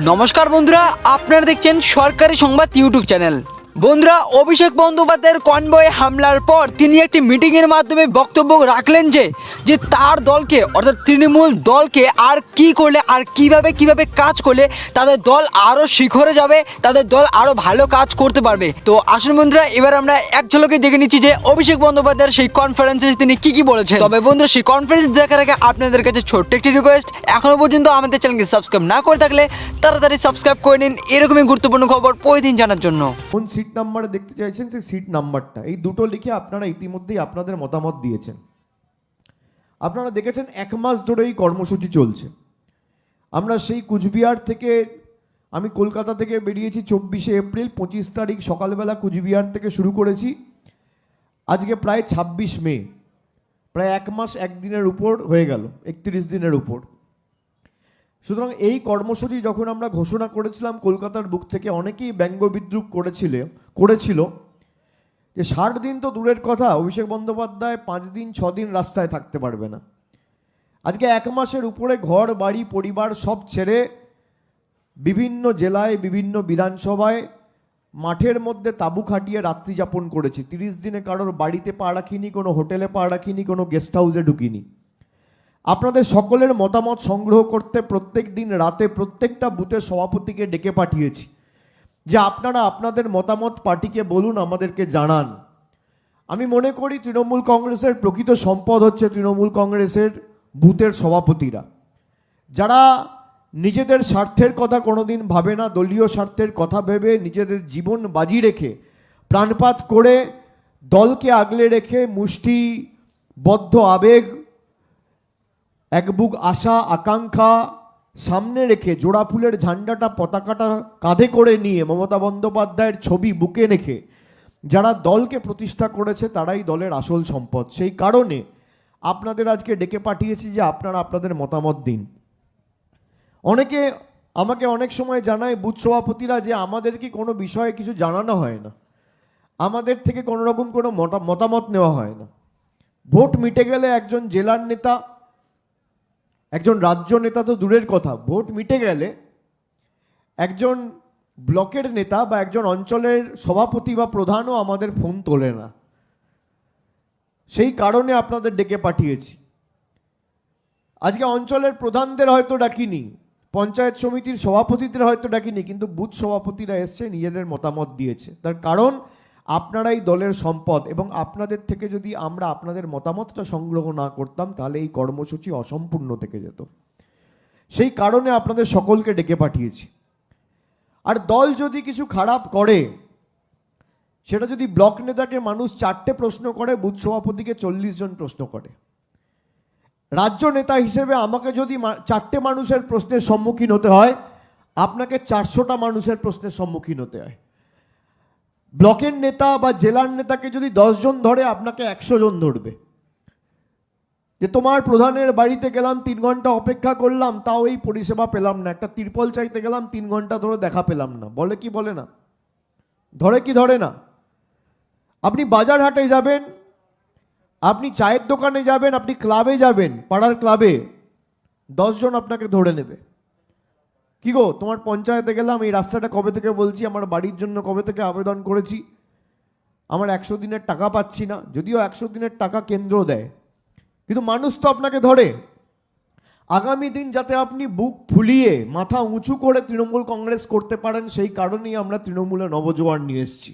নমস্কার বন্ধুরা, আপনারা দেখছেন সরকারি সংবাদ ইউটিউব চ্যানেল। বন্ধুরা, অভিষেক বন্দ্যোপাধ্যায়ের কনভয়ে হামলার পর তিনি একটি মিটিংয়ের মাধ্যমে বক্তব্য রাখলেন যে তার দলকে অর্থাৎ তৃণমূল দলকে আর কি করলে আর কিভাবে কাজ করলে তাদের দল আরও শিখরে যাবে, তাদের দল আরও ভালো কাজ করতে পারবে। তো আসুন বন্ধুরা, এবার আমরা এক ঝলকে দেখে নিচ্ছি যে অভিষেক বন্দ্যোপাধ্যায়ের সেই কনফারেন্সে তিনি কি বলেছেন। তবে বন্ধুরা, সেই কনফারেন্স দেখার আগে আপনাদের কাছে ছোট্ট একটি রিকোয়েস্ট, এখনো পর্যন্ত আমাদের চ্যানেলকে সাবস্ক্রাইব না করে থাকলে তাড়াতাড়ি সাবস্ক্রাইব করে নিন এরকমই গুরুত্বপূর্ণ খবর প্রতিদিন জানার জন্য। কোন সিট নাম্বারে দেখতে চাইছেন সেই সিট নাম্বারটা, এই দুটো লিখে আপনারা ইতিমধ্যেই আপনাদের মতামত দিয়েছেন। আপনারা দেখেছেন 1 মাস ধরে এই কর্মসূচি চলছে। আমরা সেই কুচবিহার থেকে, আমি কলকাতা থেকে বেরিয়েছি 24শে এপ্রিল, 25 তারিখ সকালবেলা কুচবিহার থেকে শুরু করেছি। আজকে প্রায় 26 মে, প্রায় 1 মাস 1 দিনের উপর হয়ে গেল, 31 দিনের উপর। সুতরাং এই কর্মসূচি যখন আমরা ঘোষণা করেছিলাম কলকাতার বুক থেকে, অনেকেই ব্যঙ্গ বিদ্রুপ করেছিল যে 60 দিন তো দূরের কথা, অভিষেক বন্দ্যোপাধ্যায় 5 দিন 6 দিন রাস্তায় থাকতে পারবে না। আজকে 1 মাসের উপরে ঘর বাড়ি পরিবার সব ছেড়ে বিভিন্ন জেলায় বিভিন্ন বিধানসভায় মাঠের মধ্যে তাঁবু খাটিয়ে রাত্রি যাপন করেছি। 30 দিনে কারোর বাড়িতে পা রাখিনি, কোনো হোটেলে পা রাখিনি, কোনো গেস্ট হাউসে ঢুকিনি। আপনাদের সকলের মতামত সংগ্রহ করতে প্রত্যেক দিন রাতে প্রত্যেকটা বুথের সভাপতিকে ডেকে পাঠিয়েছি যে আপনারা আপনাদের মতামত পার্টিকে বলুন, আমাদেরকে জানান। আমি মনে করি তৃণমূল কংগ্রেসের প্রকৃত সম্পদ হচ্ছে তৃণমূল কংগ্রেসের বুথের সভাপতিরা, যারা নিজেদের স্বার্থের কথা কোনোদিন ভাবে না, দলীয় স্বার্থের কথা ভেবে নিজেদের জীবন বাজি রেখে প্রাণপাত করে দলকে আগলে রেখে মুষ্টিবদ্ধ আবেগ, এক বুক আশা আকাঙ্ক্ষা সামনে রেখে জোড়া ফুলের ঝান্ডাটা পতাকাটা কাঁধে করে নিয়ে মমতা বন্দ্যোপাধ্যায়ের ছবি বুকে রেখে যারা দলকে প্রতিষ্ঠা করেছে তারাই দলের আসল সম্পদ। সেই কারণে আপনাদের আজকে ডেকে পাঠিয়েছি যে আপনারা আপনাদের মতামত দিন। অনেকে আমাকে অনেক সময় জানায় বুথ সভাপতিরা যে আমাদের কি কোনো বিষয়ে কিছু জানানো হয় না, আমাদের থেকে কোনো রকম কোনো মতামত নেওয়া হয় না। ভোট মিটে গেলে একজন জেলার নেতা, একজন রাজ্য নেতা তো দূরের কথা, ভোট মিটে গেলে একজন ব্লকের নেতা বা একজন অঞ্চলের সভাপতি বা প্রধানও আমাদের ফোন তোলে না। সেই কারণে আপনাদের ডেকে পাঠিয়েছি। আজকে অঞ্চলের প্রধানদের হয়তো ডাকিনি, পঞ্চায়েত সমিতির সভাপতিদের হয়তো ডাকিনি, কিন্তু বুথ সভাপতিরা এসছে, নিজেদের মতামত দিয়েছে। তার কারণ আপনারাই দলের সম্পদ, এবং আপনাদের থেকে যদি আমরা আপনাদের মতামতটা সংগ্রহ না করতাম তাহলে এই কর্মসূচি অসম্পূর্ণ থেকে যেত। সেই কারণে আপনাদের সকলকে ডেকে পাঠিয়েছি। আর দল যদি কিছু খারাপ করে, সেটা যদি ব্লক নেতাকে মানুষ 4টে প্রশ্ন করে, বুথ সভাপতিকে 40 জন প্রশ্ন করে। রাজ্য নেতা হিসেবে আমাকে যদি 4টে মানুষের প্রশ্নের সম্মুখীন হতে হয়, আপনাকে 400টা মানুষের প্রশ্নের সম্মুখীন হতে হয়। ব্লকের নেতা বা জেলার নেতাকে যদি 10 জন ধরে, আপনাকে 100 জন ধরবে। যে তোমার প্রধানের বাড়িতে গেলাম, 3 ঘন্টা অপেক্ষা করলাম, তাও এই পরিষেবা পেলাম না। একটা তিরপল চাইতে গেলাম, 3 ঘন্টা ধরে দেখা পেলাম না। বলে কি বলে না? ধরে কি ধরে না? আপনি বাজার হাটে যাবেন, আপনি চায়ের দোকানে যাবেন, আপনি ক্লাবে যাবেন, পাড়ার ক্লাবে 10 জন আপনাকে ধরে নেবে। কি গো, তোমার পঞ্চায়েতে গেলাম, এই রাস্তাটা কবে থেকে বলছি, আমার বাড়ির জন্য কবে থেকে আবেদন করেছি, আমার 100 দিনের টাকা পাচ্ছি না। যদিও 100 দিনের টাকা কেন্দ্র দেয়, কিন্তু মানুষ তো আপনাকে ধরে। আগামী দিন যাতে আপনি বুক ফুলিয়ে মাথা উঁচু করে তৃণমূল কংগ্রেস করতে পারেন, সেই কারণেই আমরা তৃণমূলে নবজোয়ার নিয়ে এসেছি।